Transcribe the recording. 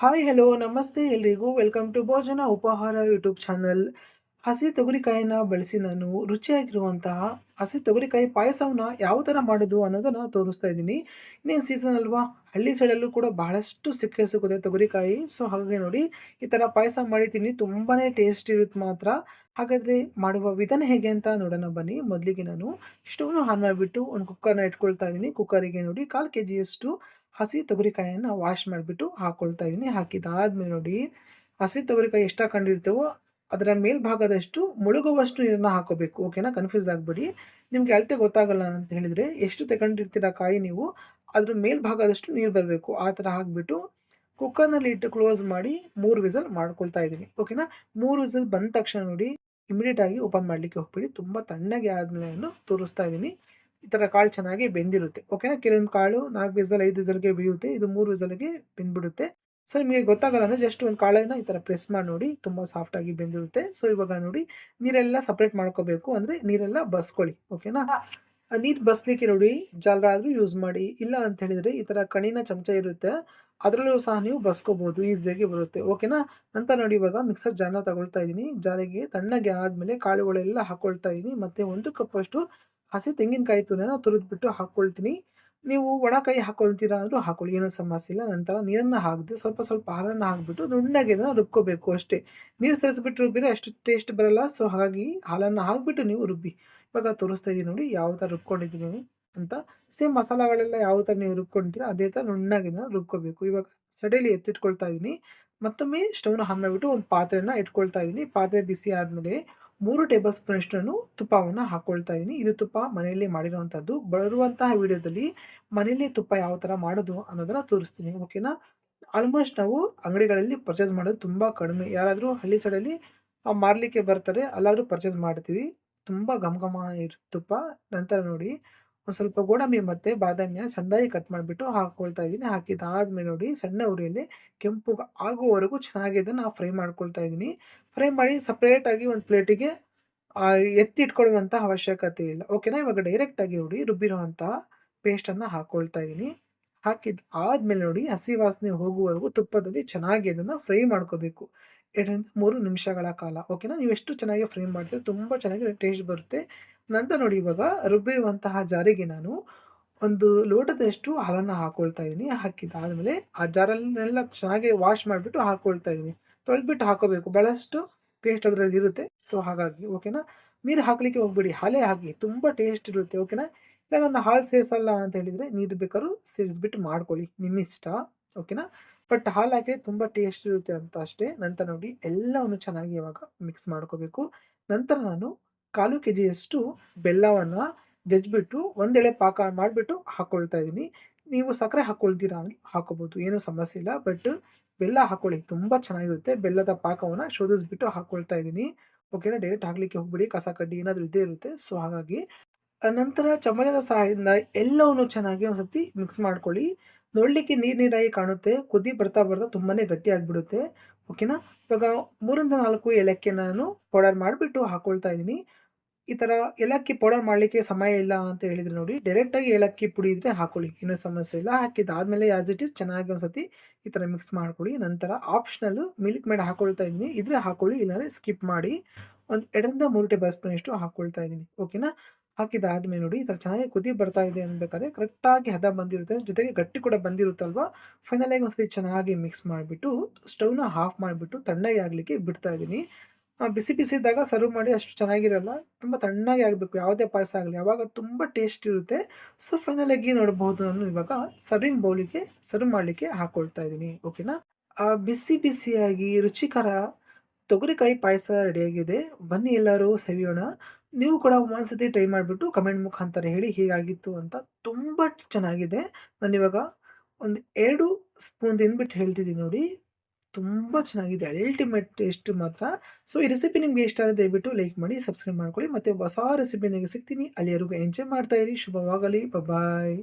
Hi hello ನಮಸ್ತೆ ಎಲ್ರಿಗೂ welcome to ಭೋಜನ ಉಪಹಾರ ಯೂಟ್ಯೂಬ್ ಚಾನಲ್. ಹಸಿ ತೊಗರಿಕಾಯಿನ ಬಳಸಿ ನಾನು ರುಚಿಯಾಗಿರುವಂತಹ ಹಸಿ ತೊಗರಿಕಾಯಿ ಪಾಯಸವನ್ನ ಯಾವ ಥರ ಮಾಡೋದು ಅನ್ನೋದನ್ನು ತೋರಿಸ್ತಾ ಇದ್ದೀನಿ. ಇನ್ನೇನು ಸೀಸನ್ ಅಲ್ವಾ, ಹಳ್ಳಿ ಸೈಡಲ್ಲೂ ಕೂಡ ಬಹಳಷ್ಟು ಸಿಗುತ್ತೆ ತೊಗರಿಕಾಯಿ. ಸೊ ಹಾಗಾಗಿ ನೋಡಿ, ಈ ಥರ ಪಾಯಸ ಮಾಡಿದ್ದೀನಿ, ತುಂಬಾ ಟೇಸ್ಟ್ ಇರುತ್ತೆ ಮಾತ್ರ. ಹಾಗಾದರೆ ಮಾಡುವ ವಿಧಾನ ಹೇಗೆ ಅಂತ ನೋಡೋಣ ಬನ್ನಿ. ಮೊದಲಿಗೆ ನಾನು ಸ್ಟವ್ನ ಆನ್ ಮಾಡಿಬಿಟ್ಟು ಒಂದು ಕುಕ್ಕರ್ನ ಇಟ್ಕೊಳ್ತಾ ಇದ್ದೀನಿ. ಕುಕ್ಕರಿಗೆ ನೋಡಿ 1/4 kg ಹಸಿ ತೊಗರಿಕಾಯನ್ನು ವಾಶ್ ಮಾಡಿಬಿಟ್ಟು ಹಾಕ್ಕೊಳ್ತಾ ಇದ್ದೀನಿ. ಹಾಕಿದ್ದಾದ್ಮೇಲೆ ನೋಡಿ, ಹಸಿ ತೊಗರಿಕಾಯಿ ಎಷ್ಟು ಹಾಕೊಂಡಿರ್ತೇವೋ ಅದರ ಮೇಲ್ಭಾಗದಷ್ಟು ಮುಳುಗುವಷ್ಟು ನೀರನ್ನ ಹಾಕೋಬೇಕು. ಓಕೆನಾ, ಕನ್ಫ್ಯೂಸ್ ಆಗಬೇಡಿ. ನಿಮಗೆ ಅಳತೆ ಗೊತ್ತಾಗಲ್ಲ ಅಂತ ಹೇಳಿದರೆ ಎಷ್ಟು ತಗೊಂಡಿರ್ತೀರ ಕಾಯಿ ನೀವು, ಅದ್ರ ಮೇಲ್ಭಾಗದಷ್ಟು ನೀರು ಬರಬೇಕು. ಆ ಥರ ಹಾಕಿಬಿಟ್ಟು ಕುಕ್ಕರ್ನಲ್ಲಿ ಇಟ್ಟು ಕ್ಲೋಸ್ ಮಾಡಿ 3 ವಿಸಲ್ ಮಾಡ್ಕೊಳ್ತಾ ಇದ್ದೀನಿ. ಓಕೆನಾ, 3 ವಿಸಲ್ ಬಂದ ತಕ್ಷಣ ನೋಡಿ, ಇಮಿಡಿಯೇಟಾಗಿ ಓಪನ್ ಮಾಡಲಿಕ್ಕೆ ಹೋಗ್ಬೇಡಿ. ತುಂಬ ತಣ್ಣಗೆ ಆದಮೇಲೆ ನಾನು ತೋರಿಸ್ತಾ ಇದ್ದೀನಿ. ಈ ಥರ ಕಾಳು ಚೆನ್ನಾಗಿ ಬೆಂದಿರುತ್ತೆ. ಓಕೆನಾ, ಕೆಲವೊಂದು ಕಾಳು 4 ವಿಸಲ್ 5 ವಿಸಲ್ಗೆ ಬೇಯುತ್ತೆ, ಇದು 3 ವಿಸಲ್ಗೆ ಬೆಂದ್ಬಿಡುತ್ತೆ. ಸೊ ನಿಮಗೆ ಗೊತ್ತಾಗಲ್ಲ ಅಂದರೆ ಜಸ್ಟ್ ಒಂದು ಕಾಳನ್ನು ಈ ಥರ ಪ್ರೆಸ್ ಮಾಡಿ ನೋಡಿ, ತುಂಬ ಸಾಫ್ಟಾಗಿ ಬೆಂದಿರುತ್ತೆ. ಸೊ ಇವಾಗ ನೋಡಿ, ನೀರೆಲ್ಲ ಸಪ್ರೇಟ್ ಮಾಡ್ಕೋಬೇಕು, ಅಂದರೆ ನೀರೆಲ್ಲ ಬಸ್ಕೊಳ್ಳಿ. ಓಕೆನಾ, ನೀರು ಬಸ್ಲಿಕ್ಕೆ ನೋಡಿ ಜಾಲ ಆದರೂ ಯೂಸ್ ಮಾಡಿ, ಇಲ್ಲ ಅಂತ ಹೇಳಿದರೆ ಈ ಥರ ಕಣಿನ ಚಮಚ ಇರುತ್ತೆ, ಅದರಲ್ಲೂ ಸಹ ನೀವು ಬಸ್ಕೋಬೋದು, ಈಸಿಯಾಗಿ ಬರುತ್ತೆ. ಓಕೆನಾ, ಅಂತ ನೋಡಿ ಇವಾಗ ಮಿಕ್ಸರ್ ಜಾರ್ನ ತಗೊಳ್ತಾ ಇದ್ದೀನಿ. ಜಾರಿಗೆ ತಣ್ಣಗೆ ಆದಮೇಲೆ ಕಾಳುಗಳೆಲ್ಲ ಹಾಕ್ಕೊಳ್ತಾ ಇದ್ದೀನಿ. ಮತ್ತು 1 ಕಪ್ಪಷ್ಟು ಹಸಿ ತೆಂಗಿನಕಾಯಿ ತುರಿನ ತುರಿದ್ಬಿಟ್ಟು ಹಾಕ್ಕೊಳ್ತೀನಿ. ನೀವು ಒಣಕಾಯಿ ಹಾಕ್ಕೊಳ್ತೀರಾ ಅಂದರೂ ಹಾಕ್ಕೊಳ್ಳಿ, ಏನೂ ಸಮಸ್ಯೆ ಇಲ್ಲ. ನಂತರ ನೀರನ್ನು ಹಾಕದೆ ಸ್ವಲ್ಪ ಸ್ವಲ್ಪ ಹಾಲನ್ನು ಹಾಕಿಬಿಟ್ಟು ನುಣ್ಣಗೆ ಅದನ್ನು ರುಬ್ಕೋಬೇಕು ಅಷ್ಟೇ. ನೀರು ಸೇರಿಸ್ಬಿಟ್ಟು ರುಬ್ಬಿದ್ರೆ ಅಷ್ಟು ಟೇಸ್ಟ್ ಬರಲ್ಲ. ಸೊ ಹಾಗಾಗಿ ಹಾಲನ್ನು ಹಾಕಿಬಿಟ್ಟು ನೀವು ರುಬ್ಬಿ. ಇವಾಗ ತೋರಿಸ್ತಾ ಇದ್ದೀನಿ ನೋಡಿ ಯಾವ ಥರ ರುಬ್ಕೊಂಡಿದ್ದೀನಿ ಅಂತ. ಸೇಮ್ ಮಸಾಲೆಗಳೆಲ್ಲ ಯಾವ ಥರ ನೀವು ರುಬ್ಕೊಳ್ತೀರಾ ಅದೇ ಥರ ನುಣ್ಣಗೆ ಇದನ್ನು ರುಬ್ಕೋಬೇಕು. ಇವಾಗ ಸೈಡಲ್ಲಿ ಎತ್ತಿಟ್ಕೊಳ್ತಾ ಇದ್ದೀನಿ. ಮತ್ತೊಮ್ಮೆ ಸ್ಟವ್ನ ಆನ್ ಮಾಡಿಬಿಟ್ಟು ಒಂದು ಪಾತ್ರೆನ ಇಟ್ಕೊಳ್ತಾ ಇದ್ದೀನಿ. ಪಾತ್ರೆ ಬಿಸಿ ಆದಮೇಲೆ 3 ಟೇಬಲ್ ಸ್ಪೂನಷ್ಟು ನಾನು ತುಪ್ಪವನ್ನು ಹಾಕ್ಕೊಳ್ತಾ ಇದ್ದೀನಿ. ಇದು ತುಪ್ಪ ಮನೆಯಲ್ಲೇ ಮಾಡಿರುವಂಥದ್ದು. ಬರುವಂತಹ ವಿಡಿಯೋದಲ್ಲಿ ಮನೆಯಲ್ಲೇ ತುಪ್ಪ ಯಾವ ಥರ ಮಾಡೋದು ಅನ್ನೋದನ್ನು ತೋರಿಸ್ತೀನಿ. ಓಕೆನಾ, ಆಲ್ಮೋಸ್ಟ್ ನಾವು ಅಂಗಡಿಗಳಲ್ಲಿ ಪರ್ಚೇಸ್ ಮಾಡೋದು ತುಂಬ ಕಡಿಮೆ. ಯಾರಾದರೂ ಹಳ್ಳಿ ಸೈಡಲ್ಲಿ ಮಾರಲಿಕ್ಕೆ ಬರ್ತಾರೆ, ಅಲ್ಲಾದರೂ ಪರ್ಚೇಸ್ ಮಾಡ್ತೀವಿ. ತುಂಬ ಘಮ ಘಮ ತುಪ್ಪ. ನಂತರ ನೋಡಿ, ಒಂದು ಸ್ವಲ್ಪ ಗೋಡಂಬಿ ಮತ್ತು ಬಾದಾಮಿಯ ಸಣ್ಣದಾಗಿ ಕಟ್ ಮಾಡಿಬಿಟ್ಟು ಹಾಕ್ಕೊಳ್ತಾ ಇದ್ದೀನಿ. ಹಾಕಿದ್ದಾದ್ಮೇಲೆ ನೋಡಿ, ಸಣ್ಣ ಉರಿಯಲ್ಲಿ ಕೆಂಪು ಆಗುವವರೆಗೂ ಚೆನ್ನಾಗಿ ಇದನ್ನು ಫ್ರೈ ಮಾಡ್ಕೊಳ್ತಾ ಇದ್ದೀನಿ. ಫ್ರೈ ಮಾಡಿ ಸಪ್ರೇಟಾಗಿ ಒಂದು ಪ್ಲೇಟಿಗೆ ಎತ್ತಿಟ್ಕೊಳ್ಳುವಂಥ ಅವಶ್ಯಕತೆ ಇಲ್ಲ. ಓಕೆನಾ, ಇವಾಗ ಡೈರೆಕ್ಟಾಗಿ ನೋಡಿ ರುಬ್ಬಿರುವಂಥ ಪೇಸ್ಟನ್ನು ಹಾಕ್ಕೊಳ್ತಾ ಇದ್ದೀನಿ. ಹಾಕಿದ್ದು ಆದಮೇಲೆ ನೋಡಿ, ಹಸಿ ವಾಸನೆ ಹೋಗುವವರೆಗೂ ತುಪ್ಪದಲ್ಲಿ ಚೆನ್ನಾಗಿ ಅದನ್ನು ಫ್ರೈ ಮಾಡ್ಕೋಬೇಕು, 2-3 ನಿಮಿಷಗಳ ಕಾಲ. ಓಕೆನಾ, ನೀವು ಎಷ್ಟು ಚೆನ್ನಾಗಿ ಫ್ರೈ ಮಾಡ್ತೀರೋ ತುಂಬ ಚೆನ್ನಾಗಿ ಟೇಸ್ಟ್ ಬರುತ್ತೆ. ನಂತರ ನೋಡಿ, ಇವಾಗ ರುಬ್ಬಿರುವಂತಹ ಜಾರಿಗೆ ನಾನು ಒಂದು ಲೋಟದಷ್ಟು ಹಾಲನ್ನು ಹಾಕ್ಕೊಳ್ತಾ ಇದ್ದೀನಿ. ಹಾಕಿದ್ದಾದಮೇಲೆ ಆ ಜಾರನ್ನೆಲ್ಲ ಚೆನ್ನಾಗಿ ವಾಶ್ ಮಾಡಿಬಿಟ್ಟು ಹಾಕ್ಕೊಳ್ತಾ ಇದ್ದೀನಿ. ತೊಳೆದ್ಬಿಟ್ಟು ಹಾಕೋಬೇಕು, ಭಾಳಷ್ಟು ಪೇಸ್ಟ್ ಅದರಲ್ಲಿ ಇರುತ್ತೆ. ಸೊ ಹಾಗಾಗಿ ಓಕೆನಾ, ನೀರು ಹಾಕಲಿಕ್ಕೆ ಹೋಗ್ಬೇಡಿ, ಹಾಲೇ ಹಾಕಿ, ತುಂಬ ಟೇಸ್ಟ್ ಇರುತ್ತೆ. ಓಕೆನಾ, ಇಲ್ಲ ನಾನು ಹಾಲು ಸೇರಿಸಲ್ಲ ಅಂತ ಹೇಳಿದರೆ ನೀರು ಬೇಕಾದ್ರೂ ಸೇರಿಸ್ಬಿಟ್ಟು ಮಾಡ್ಕೊಳ್ಳಿ, ನಿಮ್ಮಿಷ್ಟ. ಓಕೆನಾ, ಬಟ್ ಹಾಲು ಹಾಕಿದ್ರೆ ತುಂಬ ಟೇಸ್ಟ್ ಇರುತ್ತೆ ಅಂತ ಅಷ್ಟೇ. ನಂತರ ನೋಡಿ ಎಲ್ಲವನ್ನು ಚೆನ್ನಾಗಿ ಇವಾಗ ಮಿಕ್ಸ್ ಮಾಡ್ಕೋಬೇಕು. ನಂತರ ನಾನು 1/4 kgಯಷ್ಟು ಬೆಲ್ಲವನ್ನು ಜಜ್ಜಿಬಿಟ್ಟು ಒಂದೆಳೆ ಪಾಕ ಮಾಡಿಬಿಟ್ಟು ಹಾಕ್ಕೊಳ್ತಾ ಇದ್ದೀನಿ. ನೀವು ಸಕ್ಕರೆ ಹಾಕ್ಕೊಳ್ತೀರಾ ಅಂದರೆ ಹಾಕ್ಕೋಬೋದು, ಏನೂ ಸಮಸ್ಯೆ ಇಲ್ಲ. ಬಟ್ ಬೆಲ್ಲ ಹಾಕ್ಕೊಳ್ಳಿ, ತುಂಬ ಚೆನ್ನಾಗಿರುತ್ತೆ. ಬೆಲ್ಲದ ಪಾಕವನ್ನು ಶೋಧಿಸ್ಬಿಟ್ಟು ಹಾಕ್ಕೊಳ್ತಾ ಇದ್ದೀನಿ. ಓಕೆನಾ, ಡೈರೆಕ್ಟ್ ಹಾಕಲಿಕ್ಕೆ ಹೋಗ್ಬೇಡಿ, ಕಸ ಕಡ್ಡಿ ಏನಾದರೂ ಇದ್ದೇ ಇರುತ್ತೆ. ಸೊ ಹಾಗಾಗಿ ನಂತರ ಚಮಚದ ಸಹಾಯದಿಂದ ಎಲ್ಲವನ್ನು ಚೆನ್ನಾಗಿ ಒಂದು ಸತಿ ಮಿಕ್ಸ್ ಮಾಡ್ಕೊಳ್ಳಿ. ನೋಡಲಿಕ್ಕೆ ನೀರು ನೀರಾಗಿ ಕಾಣುತ್ತೆ, ಕುದಿ ಬರ್ತಾ ಬರ್ತಾ ತುಂಬಾ ಗಟ್ಟಿಯಾಗಿಬಿಡುತ್ತೆ. ಓಕೆನಾ, ಇವಾಗ 3-4 ಏಲಕ್ಕಿನ ನಾನು ಪೌಡರ್ ಮಾಡಿಬಿಟ್ಟು ಹಾಕ್ಕೊಳ್ತಾ ಇದ್ದೀನಿ. ಈ ಥರ ಏಲಕ್ಕಿ ಪೌಡರ್ ಮಾಡಲಿಕ್ಕೆ ಸಮಯ ಇಲ್ಲ ಅಂತ ಹೇಳಿದರೆ ನೋಡಿ, ಡೈರೆಕ್ಟಾಗಿ ಏಲಕ್ಕಿ ಪುಡಿ ಇದ್ದರೆ ಹಾಕ್ಕೊಳ್ಳಿ, ಏನೂ ಸಮಸ್ಯೆ ಇಲ್ಲ. ಹಾಕಿದ್ದಾದಮೇಲೆ ಆ್ಯಸ್ ಇಟ್ ಈಸ್ ಚೆನ್ನಾಗಿ ಒಂದು ಸತಿ ಈ ಥರ ಮಿಕ್ಸ್ ಮಾಡ್ಕೊಳ್ಳಿ. ನಂತರ ಆಪ್ಷನಲ್ಲು ಮಿಲ್ಕ್ ಮೇಡ್ ಹಾಕ್ಕೊಳ್ತಾ ಇದ್ದೀನಿ, ಇದ್ರೆ ಹಾಕ್ಕೊಳ್ಳಿ, ಇಲ್ಲಾಂದರೆ ಸ್ಕಿಪ್ ಮಾಡಿ. ಒಂದು 2-3 ಟೇಬಲ್ ಸ್ಪೂನಷ್ಟು ಹಾಕ್ಕೊಳ್ತಾ ಇದ್ದೀನಿ. ಓಕೆನಾ, ಹಾಕಿದ್ದಾದ್ಮೇಲೆ ನೋಡಿ, ಈ ಥರ ಚೆನ್ನಾಗಿ ಕುದಿ ಬರ್ತಾ ಇದೆ ಅನ್ಬೇಕಾದ್ರೆ ಕರೆಕ್ಟಾಗಿ ಹದ ಬಂದಿರುತ್ತೆ, ಜೊತೆಗೆ ಗಟ್ಟಿ ಕೂಡ ಬಂದಿರುತ್ತಲ್ವ. ಫೈನಲಾಗಿ ಒಂದು ಸತಿ ಚೆನ್ನಾಗಿ ಮಿಕ್ಸ್ ಮಾಡಿಬಿಟ್ಟು ಸ್ಟವ್ನ ಆಫ್ ಮಾಡಿಬಿಟ್ಟು ತಣ್ಣಗೆ ಆಗಲಿಕ್ಕೆ ಬಿಡ್ತಾ ಇದ್ದೀನಿ. ಬಿಸಿ ಬಿಸಿ ಇದ್ದಾಗ ಸರ್ವ್ ಮಾಡಿ ಅಷ್ಟು ಚೆನ್ನಾಗಿರಲ್ಲ, ತುಂಬ ತಣ್ಣಗೆ ಆಗಬೇಕು ಯಾವುದೇ ಪಾಯಸ ಆಗಲಿ, ಆವಾಗ ತುಂಬ ಟೇಸ್ಟ್ ಇರುತ್ತೆ. ಸೊ ಫೈನಲಾಗಿ ನೋಡ್ಬೋದು, ನಾನು ಇವಾಗ ಸರ್ವಿಂಗ್ ಬೌಲಿಗೆ ಸರ್ವ್ ಮಾಡಲಿಕ್ಕೆ ಹಾಕ್ಕೊಳ್ತಾ ಇದ್ದೀನಿ. ಓಕೆನಾ, ಬಿಸಿ ಬಿಸಿಯಾಗಿ ರುಚಿಕರ ತೊಗರಿಕಾಯಿ ಪಾಯಸ ರೆಡಿಯಾಗಿದೆ. ಬನ್ನಿ ಎಲ್ಲರೂ ಸವಿಯೋಣ. ನೀವು ಕೂಡ ಒಂದ್ಸತಿ ಟ್ರೈ ಮಾಡಿಬಿಟ್ಟು ಕಮೆಂಟ್ ಮುಖಾಂತರ ಹೇಳಿ ಹೇಗಾಗಿತ್ತು ಅಂತ. ತುಂಬ ಚೆನ್ನಾಗಿದೆ. ನಾನಿವಾಗ ಒಂದು 2 ಸ್ಪೂನ್ ತಿಂದ್ಬಿಟ್ಟು ಹೇಳ್ತಿದ್ದೀನಿ ನೋಡಿ, ತುಂಬ ಚೆನ್ನಾಗಿದೆ, ಅಲ್ಟಿಮೇಟ್ ಟೇಸ್ಟ್ ಮಾತ್ರ. ಸೊ ಈ ರೆಸಿಪಿ ನಿಮಗೆ ಇಷ್ಟ ಆದರೆ ದಯವಿಟ್ಟು ಲೈಕ್ ಮಾಡಿ, ಸಬ್ಸ್ಕ್ರೈಬ್ ಮಾಡ್ಕೊಳ್ಳಿ. ಮತ್ತು ಹೊಸ ರೆಸಿಪಿಯೊಂದಿಗೆ ಸಿಗ್ತೀನಿ. ಅಲ್ಲಿವರೆಗೂ ಎಂಜಾಯ್ ಮಾಡ್ತಾ ಇರಿ. ಶುಭವಾಗಲಿ. ಬಾಯ್.